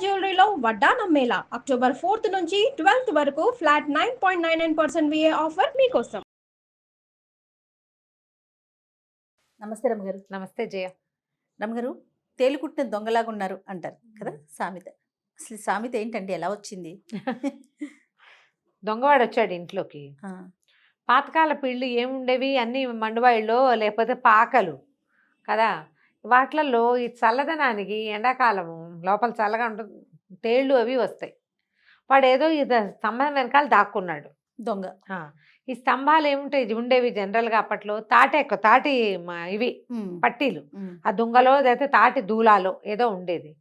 జ్యువెలరీలో వడ్డానం Mela October 4th నుంచి 12th వరకు ఫ్లాట్ 9.99% విఏ ఆఫర్ మీకోసం. నమస్తే రమ్మగారు. నమస్తే జయ. రమ్మగారు, తేలుకుట్టిన దొంగలాగా ఉన్నారు అంటారు కదా సామెత. అసలు సామెత ఏంటండి, ఎలా వచ్చింది? దొంగవాడు వచ్చాడు ఇంట్లోకి. పాతకాల పిళ్ళు ఏముండేవి, అన్నీ మండువాయిల్లో లేకపోతే పాకలు కదా. వాటిలలో ఈ చల్లదనానికి ఎండాకాలము లోపల చల్లగా ఉంటుంది, తేళ్ళు అవి వస్తాయి. వాడు ఏదో ఇది స్తంభం వెనకాల దాక్కున్నాడు దొంగ. ఈ స్తంభాలు ఏముంటాయి ఉండేవి జనరల్గా అప్పట్లో తాటి ఇవి పట్టీలు. ఆ దొంగలో అయితే తాటి దూలాలో ఏదో ఉండేది.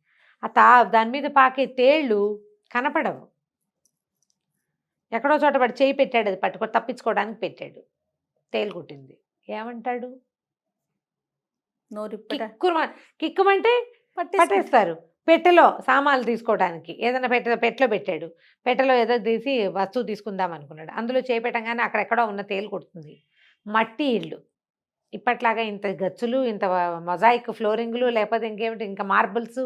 దాని మీద పాకే తేళ్ళు కనపడవు. ఎక్కడో చోట వాడు చేయి పెట్టాడు, అది పట్టుకొని తప్పించుకోవడానికి పెట్టాడు. తేలు కుట్టింది. ఏమంటాడు? కిక్కుమంటే పట్టేస్తారు. పెట్టెలో సామాన్లు తీసుకోవడానికి ఏదైనా పెట్టెలో పెట్టాడు. పెట్టెలో ఏదో తీసి వస్తువు తీసుకుందాం అనుకున్నాడు. అందులో చేపెట్టంగానే అక్కడెక్కడో ఉన్న తేలు కుడుతుంది. మట్టి ఇళ్ళు, ఇప్పట్లాగా ఇంత గచ్చులు, ఇంత మొజాయిక్ ఫ్లోరింగ్లు, లేకపోతే ఇంకేమిటి ఇంకా మార్బుల్స్,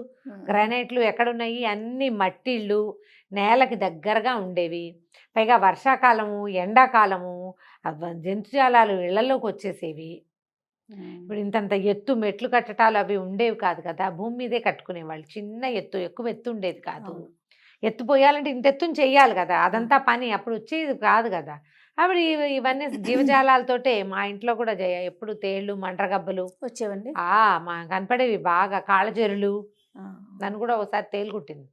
గ్రానైట్లు ఎక్కడున్నాయి? అన్ని మట్టి ఇళ్ళు, నేలకి దగ్గరగా ఉండేవి. పైగా వర్షాకాలము, ఎండాకాలము జంతుజాలాలు ఇళ్లలోకి వచ్చేసేవి. ఇప్పుడు ఇంతంత ఎత్తు మెట్లు కట్టడాలు అవి ఉండేవి కాదు కదా, భూమి మీదే కట్టుకునేవాళ్ళు. చిన్న ఎత్తు, ఎక్కువ ఎత్తు ఉండేది కాదు. ఎత్తు పోయాలంటే ఇంత ఎత్తుని చెయ్యాలి కదా, అదంతా పని అప్పుడు వచ్చేది కాదు కదా. అప్పుడు ఇవన్నీ జీవజాలాలతోటే. మా ఇంట్లో కూడా ఎప్పుడు తేళ్ళు, మండ్రగబ్బలు వచ్చేవండి. మా కనపడేవి బాగా. కాళ్ళజెరులు. నన్ను కూడా ఒకసారి తేలు కుట్టింది.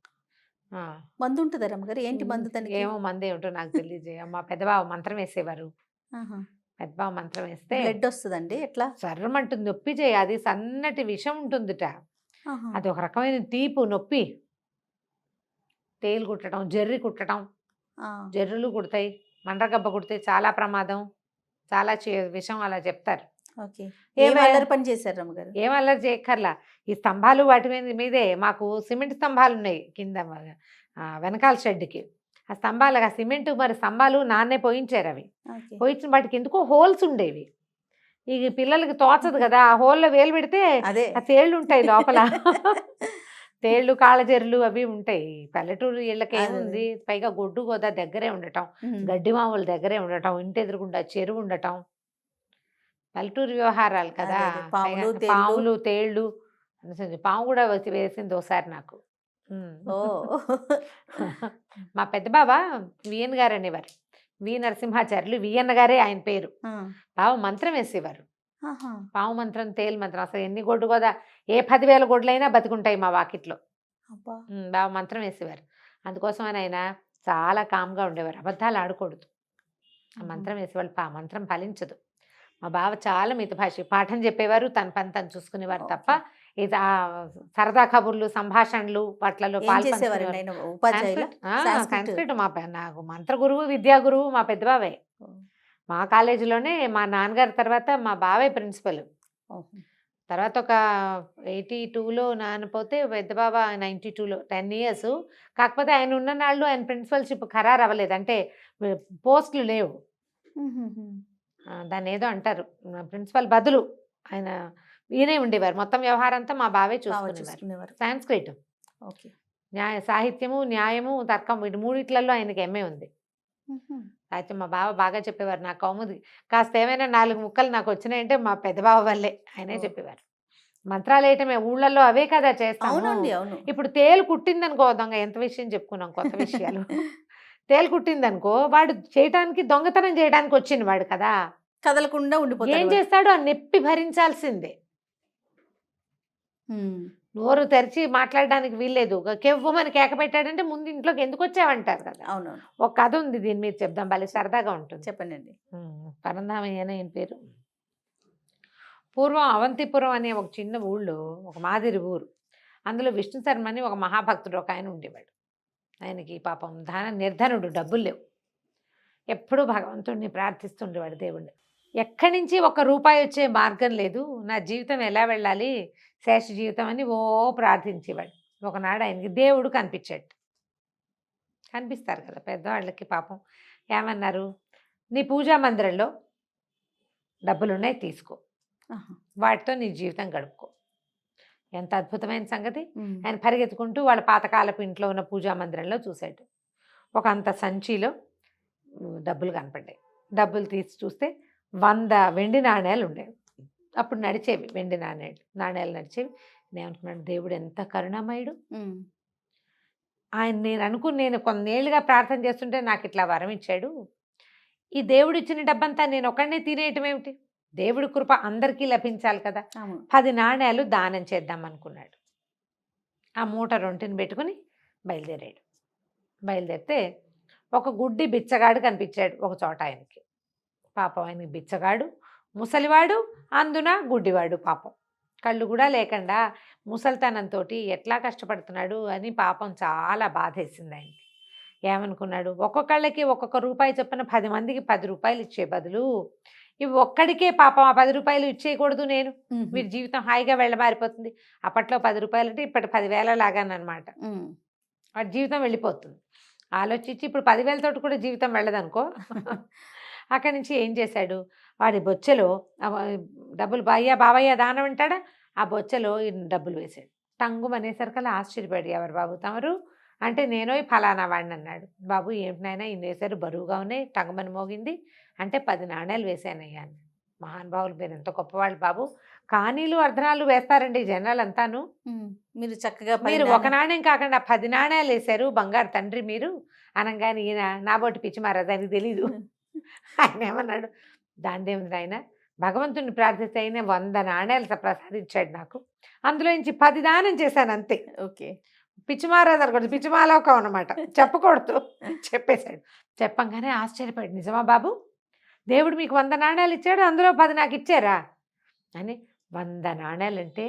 మందు ఉంటుందా రమ్మగారు? ఏంటి మందు? తనకి ఏమో మందు ఏమిటో నాకు తెలియజేయ. మా పెద్దబావ మంత్రం వేసేవారు. పెద్దబావ మంత్రం వేస్తే బ్లడ్ వస్తుందండి. ఎట్లా? సర్రమంటుంది, నొప్పి చేయ. అది సన్నటి విషం ఉంటుందిట. అది ఒక రకమైన తీపు నొప్పి. తేలు కుట్టడం, జర్రి కుట్టడం. జర్రులు కుడతాయి, మండ్రగబ్బ కుడితే చాలా ప్రమాదం, చాలా విషం అలా చెప్తారు. ఏం అల్లరి పని చేశారు రమ్మగారు? ఏం అల్లరి చేయక్కర్లా. ఈ స్తంభాలు వాటి మీదే మాకు సిమెంట్ స్తంభాలు ఉన్నాయి కింద వెనకాల షెడ్కి. ఆ స్తంభాలు, ఆ సిమెంట్ మరి స్తంభాలు నాన్నే పోయించారు. అవి పోయించిన వాటికి ఎందుకో హోల్స్ ఉండేవి. ఈ పిల్లలకి తోచదు కదా, ఆ హోల్లో వేలు పెడితే ఆ తేళ్ళు ఉంటాయి లోపల. తేళ్ళు, కాళ్ళజెర్లు అవి ఉంటాయి. పల్లెటూరు ఇళ్ళకి ఏముంది, పైగా గొడ్డు గోదా దగ్గరే ఉండటం, గడ్డి మామూలు దగ్గరే ఉండటం, ఇంటి ఎదురుకుండా చెరువు ఉండటం, పల్లెటూరు వ్యవహారాలు కదా. పాములు, తేళ్ళు. పాము కూడా వచ్చి వేసింది ఒకసారి నాకు. మా పెద్ద బావ విఎన్ గారు అనేవారు, వి నరసింహాచార్యులు, విఎన్ గారే ఆయన పేరు. బావ మంత్రం వేసేవారు. పాము మంత్రం, తేలు మంత్రం. అసలు ఎన్ని గొడ్డు గోదా, ఏ 10,000 గొడ్లైనా బతికుంటాయి మా వాకిట్లో. బావ మంత్రం వేసేవారు. అందుకోసం ఆయన చాలా కామ్గా ఉండేవారు, అబద్ధాలు ఆడకూడదు. ఆ మంత్రం వేసేవాళ్ళు. మంత్రం ఫలించదు. మా బావ చాలా మితభాషి, పాఠం చెప్పేవారు, తన పని తను చూసుకునేవారు తప్ప ఇది సరదా కబుర్లు, సంభాషణలు వాటిలలో సంస్కృతం. నాకు మంత్ర గురువు, విద్యా గురువు మా పెద్ద బావే. మా కాలేజీలోనే మా నాన్నగారి తర్వాత మా బావే ప్రిన్సిపల్. తర్వాత ఒక 82లో నాన్నపోతే పెద్ద బావ 92లో 10 years. కాకపోతే ఆయన ఉన్న నాళ్ళు ఆయన ప్రిన్సిపల్షిప్ ఖరారు అవ్వలేదు, అంటే పోస్టులు లేవు. దాన్ని ఏదో అంటారు, ప్రిన్సిపల్ బదులు ఆయన ఈయనే ఉండేవారు. మొత్తం వ్యవహారం అంతా మా బావే చూసుకునేవారు. సాంస్క్రిట్, సాహిత్యము, న్యాయము, తర్కం, వీటి మూడిట్లలో ఆయనకి ఎంఏ ఉంది. అయితే మా బావ బాగా చెప్పేవారు. నా కౌముది కాస్త ఏమైనా 4 ముక్కలు నాకు వచ్చినాయంటే మా పెద్ద బావ వల్లే, ఆయనే చెప్పేవారు. మంత్రాలు వేయటమే ఊళ్ళల్లో అవే కదా చేస్తాము. ఇప్పుడు తేలు కుట్టిందనుకో దొంగ, ఎంత విషయం చెప్పుకున్నాం, కొత్త విషయాలు. తేలు కుట్టిందనుకో వాడు చేయటానికి, దొంగతనం చేయడానికి వచ్చింది వాడు కదా, కదలకుండా ఉండిపోతాడు. ఏం చేస్తాడు? ఆ నొప్పి భరించాల్సిందే. నోరు తెరిచి మాట్లాడడానికి వీల్లేదు. కెవ్వమని కేక పెట్టాడంటే ముందు ఇంట్లోకి ఎందుకు వచ్చావంటారు కదా. అవును. ఒక కథ ఉంది, దీని మీద చెప్దాం, భలే సరదాగా ఉంటుంది. చెప్పండి. పరంధామయ్య ఆయన పేరు. పూర్వం అవంతిపురం అనే ఒక చిన్న ఊళ్ళో ఒక మాదిరి ఊరు. అందులో విష్ణు శర్మ అని ఒక మహాభక్తుడు ఒక ఆయన ఉండేవాడు. ఆయనకి పాపం నిర్ధనుడు, డబ్బులు లేవు. ఎప్పుడూ భగవంతుడిని ప్రార్థిస్తుండేవాడు, దేవుణ్ణి. ఎక్కడి నుంచి 1 రూపాయి వచ్చే మార్గం లేదు, నా జీవితం ఎలా వెళ్ళాలి, శేష జీవితం అని ప్రార్థించేవాడు. ఒకనాడు ఆయనకి దేవుడు కనిపించాడు. కనిపిస్తారు కదా పెద్దవాళ్ళకి, పాపం ఏమన్నారు, నీ పూజా మందిరంలో డబ్బులున్నాయి తీసుకో, వాటితో నీ జీవితం గడుపుకో. ఎంత అద్భుతమైన సంగతి. ఆయన పరిగెత్తుకుంటూ వాళ్ళ పాతకాలపు ఇంట్లో ఉన్న పూజా మందిరంలో చూశాడు. ఒక అంత సంచిలో డబ్బులు కనపడ్డాయి. డబ్బులు తీసి చూస్తే 100 వెండి నాణేలు ఉండేవి. అప్పుడు నడిచేవి వెండి నాణేలు నడిచేవి. నేను అనుకున్నాను, దేవుడు ఎంత కరుణామయుడు. ఆయన నేను కొన్నేళ్ళుగా ప్రార్థన చేస్తుంటే నాకు ఇట్లా వరం ఇచ్చాడు. ఈ దేవుడు ఇచ్చిన డబ్బంతా నేను ఒకడినే తినేయటం ఏమిటి? దేవుడి కృప అందరికీ లభించాలి కదా. 10 నాణేలు దానం చేద్దాం అనుకున్నాడు. ఆ మూట రొంటిని పెట్టుకుని బయలుదేరితే ఒక గుడ్డి బిచ్చగాడు కనిపించాడు ఒక చోట ఆయనకి. పాపం ఆయనకి బిచ్చగాడు, ముసలివాడు, అందున గుడ్డివాడు. పాపం కళ్ళు కూడా లేకుండా ముసలితనంతో ఎట్లా కష్టపడుతున్నాడు అని పాపం చాలా బాధేసింది ఆయనకి. ఏమనుకున్నాడు, ఒక్కొక్కళ్ళకి ఒక్కొక్క రూపాయి చొప్పున 10 మందికి 10 రూపాయలు ఇచ్చే బదులు ఇవి ఒక్కడికే పాపం ఆ 10 రూపాయలు ఇచ్చేయకూడదు నేను, వీరి జీవితం హాయిగా వెళ్ళమారిపోతుంది. అప్పట్లో 10 రూపాయలు అంటే ఇప్పటి 10,000 లాగానమాట. వాడి జీవితం వెళ్ళిపోతుంది. ఆలోచించి ఇప్పుడు 10,000 తోటి కూడా జీవితం వెళ్ళదనుకో. అక్కడి నుంచి ఏం చేశాడు, వాడి బొచ్చెలో డబ్బులు బావయ్య దానం అంటాడా, ఆ బొచ్చెలో ఈ డబ్బులు వేశాడు. టంగుం అనేసరికల్లా ఆశ్చర్యపడి, ఎవరు బాబు తమరు అంటే, నేను ఫలానా వాడిని అన్నాడు. బాబు ఏమిటినైనా ఇన్ని వేశారు, బరువుగా ఉన్నాయి, టంగుమని మోగింది అంటే 10 నాణేలు వేశానయ్యా. మహానుభావులు, మీరు ఎంత గొప్పవాళ్ళు బాబు. కానీలు అర్ధనాలు వేస్తారండి జనాలు అంతాను. మీరు చక్కగా మీరు ఒక నాణ్యం కాకుండా 10 నాణేలు వేశారు, బంగారు తండ్రి మీరు అనగానే ఈయన నాబోటి పిచ్చి మారాది, ఆయనకి తెలీదు. ఆయన ఏమన్నాడు, దానిదేముంది ఆయన, భగవంతుని ప్రార్థిస్తే ఆయన 100 నాణేలు ప్రసాదించాడు నాకు, అందులో నుంచి 10 దానం చేశాను అంతే. ఓకే, పిచ్చిమారాదు అనకూడదు, పిచ్చిమాలోకం అన్నమాట, చెప్పకూడదు. చెప్పేశాడు. చెప్పంగానే ఆశ్చర్యపడి, నిజమా బాబు, దేవుడు మీకు 100 నాణేలు ఇచ్చాడు, అందులో 10 నాకు ఇచ్చారా అని. 100 నాణేలంటే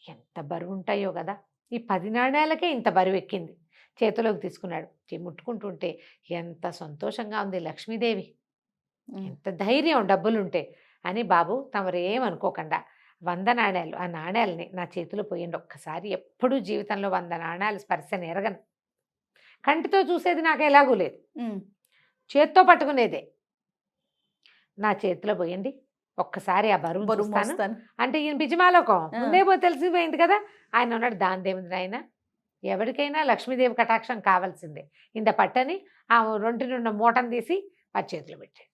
ఎంత బరువు ఉంటాయో కదా. ఈ 10 నాణేలకే ఇంత బరువు ఎక్కింది. చేతిలోకి తీసుకున్నాడు. ముట్టుకుంటుంటే ఎంత సంతోషంగా ఉంది. లక్ష్మీదేవి, ఎంత ధైర్యం డబ్బులుంటే అని. బాబు తమరు ఏమనుకోకుండా 100 నాణేలు, ఆ నాణేలని నా చేతిలో పోయండి ఒక్కసారి. ఎప్పుడూ జీవితంలో 100 నాణేలు స్పర్శని ఎరగను. కంటితో చూసేది నాకు ఎలాగూ లేదు, చేత్తో పట్టుకునేదే. నా చేతిలో పోయండి ఒక్కసారి, ఆ బరువు చూస్తాను అంటే. ఈయన పిచ్చిమాలోకం ముందే తెలిసిపోయింది కదా. ఆయన ఉన్నాడు, దానిదేముంది ఆయన, ఎవరికైనా లక్ష్మీదేవి కటాక్షం కావాల్సిందే. ఇంత పట్టని ఆ రొంటినున్న మూటను తీసి వాడి చేతిలో పెట్టాడు.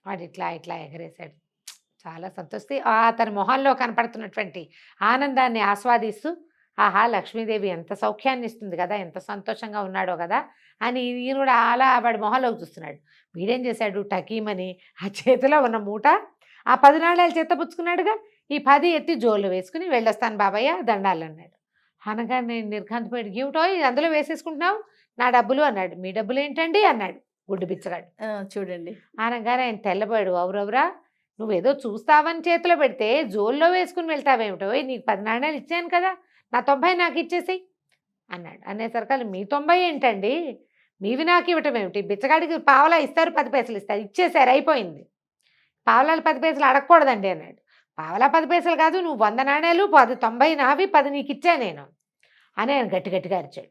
వాడు ఇట్లా ఇట్లా ఎగరేశాడు. చాలా సంతోషి అతని మొహంలో కనపడుతున్నటువంటి ఆనందాన్ని ఆస్వాదిస్తూ, ఆహా లక్ష్మీదేవి ఎంత సౌఖ్యాన్ని ఇస్తుంది కదా, ఎంత సంతోషంగా ఉన్నాడో కదా అని ఈయన కూడా అలా వాడి మొహంలోకి చూస్తున్నాడు. వీడేం చేశాడు, టకీమని ఆ చేతిలో ఉన్న మూట ఆ 10 నాణేలు చేత పుచ్చుకున్నాడుగా, ఈ 10 ఎత్తి జోలు వేసుకుని వెళ్ళొస్తాను బాబయ్య దండాలు అన్నాడు. అనగా నేను నిర్ఘాంతపోయాడు. ఏమిటో అందులో వేసేసుకుంటున్నావు నా డబ్బులు అన్నాడు. మీ డబ్బులు ఏంటండి అన్నాడు గుడ్డు బిచ్చగాడు. చూడండి అనగానే ఆయన తెల్లబోయాడు. అవురవురా, నువ్వేదో చూస్తావని చేతిలో పెడితే జోల్లో వేసుకుని వెళ్తావేమిటో, నీకు 10 నాణేలు ఇచ్చాను కదా, నా 90 నాకు ఇచ్చేసి అన్నాడు. అనేసరికి మీ 90 ఏంటండి, మీవి నాకు ఇవ్వటం ఏమిటి, బిచ్చగాడికి పావలా ఇస్తారు 10 పైసలు ఇస్తారు, ఇచ్చేసారు అయిపోయింది, పావలాలు 10 పైసలు అడగకూడదండి అన్నాడు. పావలా 10 పైసలు కాదు, నువ్వు 100 నాణేలు 90 నావి 10 నీకు ఇచ్చా నేను అని ఆయన గట్టి గట్టిగా అరిచాడు.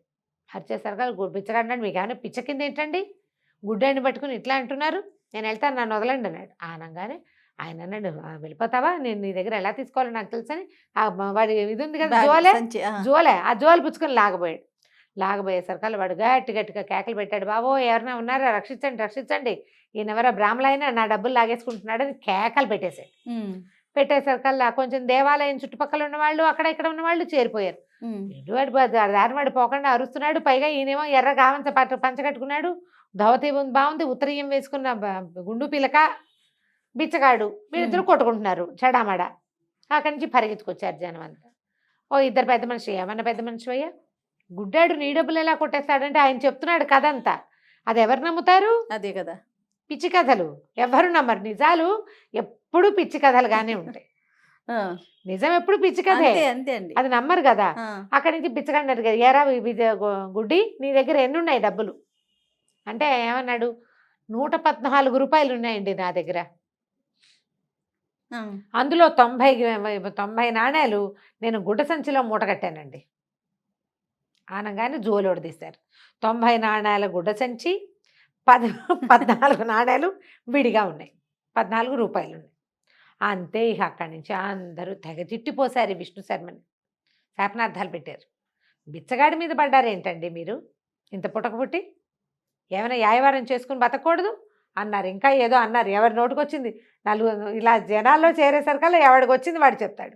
అరిచేసరికి బిచ్చగాడినాడు, మీకు ఏమైనా పిచ్చ కింద ఏంటండి, గుడ్డాన్ని పట్టుకుని ఇట్లా అంటున్నారు, నేను వెళ్తాను నన్ను వదలండి అన్నాడు. అనగానే ఆయన అన్నాడు, వెళ్ళిపోతావా, నేను నీ దగ్గర ఎలా తీసుకోవాలో నాకు తెలుసని వాడి ఇది ఉంది కదా జోలే, ఆ జోలు పుచ్చుకొని లాగబోయేసరికి వాడు గట్టిగా కేకలు పెట్టాడు. బాబో ఎవరైనా ఉన్నారా, రక్షించండి రక్షించండి, ఈయనెవరో బ్రాహ్మలైనా నా డబ్బులు లాగేసుకుంటున్నాడని కేకలు పెట్టేశాడు. పెట్టేసరికల్లా కొంచెం దేవాలయం చుట్టుపక్కల ఉన్నవాళ్ళు అక్కడ ఇక్కడ ఉన్నవాళ్ళు చేరిపోయారు. దారివాడు పోకుండా అరుస్తున్నాడు. పైగా ఈయనేమో ఎర్ర గావంత పంచగట్టుకున్నాడు, ధవతి బాగుంది, ఉత్తరీయం వేసుకున్న గుండు పిలక బిచ్చగాడు, వీళ్ళిద్దరు కొట్టుకుంటున్నారు చెడామడ. అక్కడి నుంచి పరిగెత్తుకొచ్చారు జనం అంతా. ఓ ఇద్దరు పెద్ద మనిషి, ఏమన్నా పెద్ద మనిషి అయ్యా, గుడ్డాడు నీ డబ్బులు ఎలా కొట్టేస్తాడంటే ఆయన చెప్తున్నాడు కథ అంతా. అది ఎవరు నమ్ముతారు, అదే కదా పిచ్చి కథలు, ఎవరు నమ్మరు. నిజాలు ఎప్పుడు పిచ్చి కథలుగానే ఉంటాయి. నిజం ఎప్పుడు పిచ్చి కథే, అంతే అండి, అది నమ్మరు కదా. అక్కడి నుంచి బిచ్చగాడిని అడిగారు, ఏరా గుడ్డి నీ దగ్గర ఎన్ని ఉన్నాయి డబ్బులు అంటే ఏమన్నాడు, 114 రూపాయలు ఉన్నాయండి నా దగ్గర, అందులో 90 నాణేలు నేను గుడ్డ సంచిలో మూట కట్టానండి అనగానే జోలోడు తీశారు. 90 నాణేల గుడ్డ సంచి, 14 నాణేలు విడిగా ఉన్నాయి, 14 రూపాయలు ఉన్నాయి. అంతే ఇక అక్కడి నుంచి అందరూ తెగ తిట్టిపోసారు ఈ విష్ణు శర్మని. శాపనార్థాలు పెట్టారు. బిచ్చగాడి మీద పడ్డారేంటండి మీరు ఇంత పుట్టక ఏమైనా యాయవారం చేసుకుని బతకూడదు అన్నారు. ఇంకా ఏదో అన్నారు, ఎవరి నోటికొచ్చింది. ఇలా జనాల్లో చేరేసరికల్లా ఎవడికి వచ్చింది వాడు చెప్తాడు.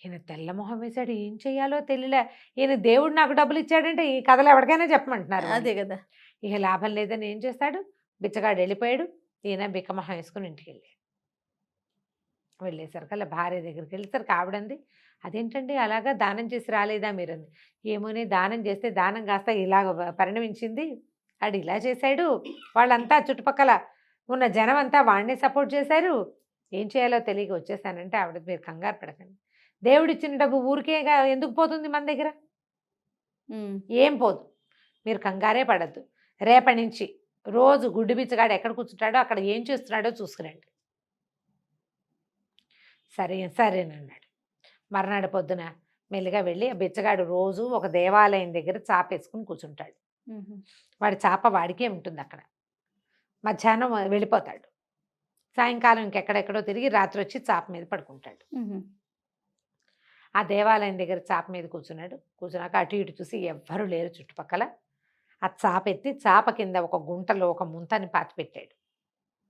ఈయన తెల్లమొహం వేశాడు, ఏం చెయ్యాలో తెలియలే. ఈయన దేవుడు నాకు డబ్బులు ఇచ్చాడంటే ఈ కథలు ఎవరికైనా చెప్పమంటున్నారు. అదే కదా. ఇక లాభం లేదని ఏం చేస్తాడు, బిచ్చగాడు వెళ్ళిపోయాడు. ఈయన బిక్కమొహం వేసుకుని ఇంటికి వెళ్ళేసరికల్లా భార్య దగ్గరికి వెళ్ళేసరికి ఆవిడంది, అదేంటండి అలాగా దానం చేసి రాలేదా మీరంది. ఏమోని దానం చేస్తే దానం కాస్త ఇలాగ పరిణమించింది, ఆడు ఇలా చేశాడు, వాళ్ళంతా చుట్టుపక్కల ఉన్న జనం అంతా వాడినే సపోర్ట్ చేశారు, ఏం చేయాలో తెలియక వచ్చేసానంటే ఆవిడ మీరు కంగారు పడకండి, దేవుడిచ్చిన డబ్బు ఊరికేగా ఎందుకు పోతుంది మన దగ్గర, ఏం పోదు, మీరు కంగారే పడద్దు. రేపటి నుంచి రోజు గుడ్డు బిచ్చగాడు ఎక్కడ కూర్చుంటాడో అక్కడ ఏం చేస్తున్నాడో చూసుకురండి. సరేనన్నాడు. మర్నాడు పొద్దున మెల్లిగా వెళ్ళి ఆ బిచ్చగాడు రోజు ఒక దేవాలయం దగ్గర చాపేసుకుని కూర్చుంటాడు. వాడి చాప వాడికే ఉంటుంది అక్కడ. మధ్యాహ్నం వెళ్ళిపోతాడు. సాయంకాలం ఇంకెక్కడెక్కడో తిరిగి రాత్రి వచ్చి చాప మీద పడుకుంటాడు. ఆ దేవాలయం దగ్గర చాప మీద కూర్చున్నాక అటు ఇటు చూసి ఎవ్వరూ లేరు చుట్టుపక్కల. ఆ చాప ఎత్తి చాప కింద ఒక గుంటలో ఒక ముంతని పాతి పెట్టాడు.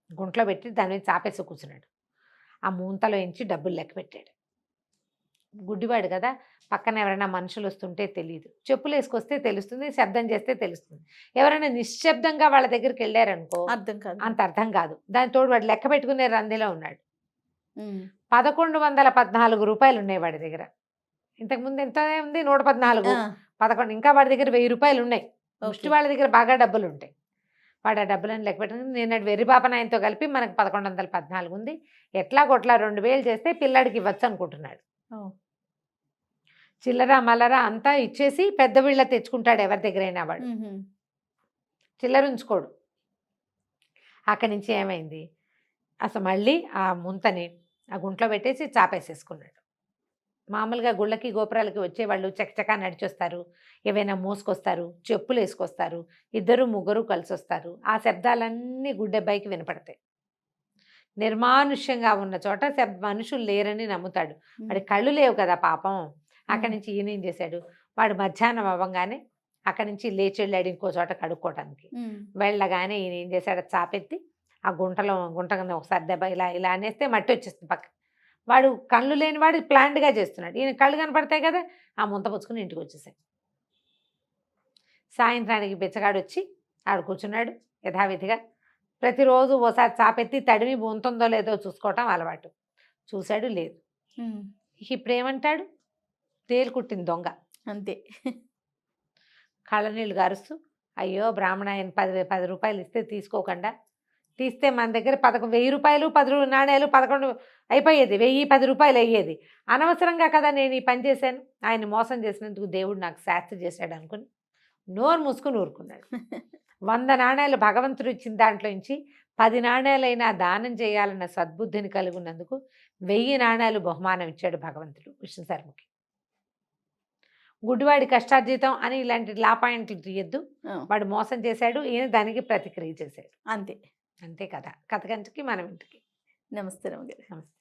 గుంటలో పెట్టి దాని మీద చాపేసి కూర్చున్నాడు. ఆ ముంతలో ఎంచి డబ్బులు లెక్క పెట్టాడు. గుడ్డివాడు కదా, పక్కన ఎవరైనా మనుషులు వస్తుంటే తెలియదు, చెప్పులు వేసుకొస్తే తెలుస్తుంది, శబ్దం చేస్తే తెలుస్తుంది. ఎవరైనా నిశ్శబ్దంగా వాళ్ళ దగ్గరికి వెళ్ళారనుకో అర్థం కాదు, అంత అర్థం కాదు. దాని తోడు వాడు లెక్క పెట్టుకునే రందిలో ఉన్నాడు. 1114 రూపాయలు ఉన్నాయి వాడి దగ్గర. ఇంతకుముందు ఎంత ఉంది, 114. 11 ఇంకా వాడి దగ్గర 1000 రూపాయలు ఉన్నాయి. ముష్టి వాళ్ళ దగ్గర బాగా డబ్బులు ఉంటాయి. వాడు ఆ డబ్బులను లెక్క పెట్టుకుని నేను వెర్రి పాపనాయనతో కలిపి మనకు 1114 ఉంది, ఎట్లా కొట్లా 2000 చేస్తే పిల్లాడికి ఇవ్వచ్చు అనుకుంటున్నాడు. చిల్లర మల్లరా అంతా ఇచ్చేసి పెద్ద వీళ్ళ తెచ్చుకుంటాడు ఎవరి దగ్గరైనా. వాడు చిల్లర ఉంచుకోడు. అక్కడి నుంచి ఏమైంది, అసలు మళ్ళీ ఆ ముంతని ఆ గుంట్లో పెట్టేసి చాపేసేసుకున్నాడు. మామూలుగా గుళ్ళకి గోపురాలకి వచ్చేవాళ్ళు చకచకా నడిచొస్తారు, ఏవైనా మోసుకొస్తారు, చెప్పులు వేసుకొస్తారు, 2 3 కలిసి వస్తారు. ఆ శబ్దాలన్నీ గుడ్డెబ్బాయికి వినపడతాయి. నిర్మానుష్యంగా ఉన్న చోట మనుషులు లేరని నమ్ముతాడు. వాడి కళ్ళు లేవు కదా పాపం. అక్కడి నుంచి ఈయన ఏం చేశాడు, వాడు మధ్యాహ్నం అవ్వగానే అక్కడి నుంచి లేచి వెళ్ళాడు ఇంకో చోట కడుక్కోవటానికి. వెళ్ళగానే ఈయన ఏం చేశాడు, చాపెత్తి ఆ గుంట కింద ఒకసారి దెబ్బ ఇలా అనేస్తే మట్టి వచ్చేస్తుంది పక్క. వాడు కళ్ళు లేని వాడు ప్లాంట్గా చేస్తున్నాడు. ఈయన కళ్ళు కనపడతాయి కదా, ఆ ముంత పుచ్చుకుని ఇంటికి వచ్చేసాడు. సాయంత్రానికి బిచ్చగాడు వచ్చి ఆడు కూర్చున్నాడు యథావిధిగా. ప్రతిరోజు ఓసారి చాపెత్తి తడిమి ఉంటుందో లేదో చూసుకోవటం అలవాటు. చూశాడు, లేదు. ఇప్పుడు ఏమంటాడు, తేలు కుట్టిన దొంగ అంతే. కళ్ళనీళ్ళు గారుస్తూ, అయ్యో బ్రాహ్మణ ఆయన 10 రూపాయలు ఇస్తే తీసుకోకుండా, తీస్తే మన దగ్గర 1000 రూపాయలు 10 నాణ్యాలు 11 అయిపోయేది, 1010 రూపాయలు అయ్యేది. అనవసరంగా కదా నేను ఈ పని చేశాను, ఆయన మోసం చేసినందుకు దేవుడు నాకు శాస్తి చేశాడు అనుకుని నోరు మూసుకుని ఊరుకున్నాడు. 100 నాణ్యాలు భగవంతుడు ఇచ్చిన దాంట్లో నుంచి 10 నాణ్యాలైనా దానం చేయాలన్న సద్బుద్ధిని కలిగి ఉన్నందుకు 1000 నాణ్యాలు బహుమానం ఇచ్చాడు భగవంతుడు విష్ణు శర్మకి. గుడ్డివాడి కష్టార్జితం అని ఇలాంటి లా పాయింట్లు తీయద్దు. వాడు మోసం చేశాడు, ఈయన దానికి ప్రతిక్రియ చేశాడు. అంతే అంతే కదా. కథ కంచికి మనం ఇంటికి. నమస్తే రమగారు. నమస్తే.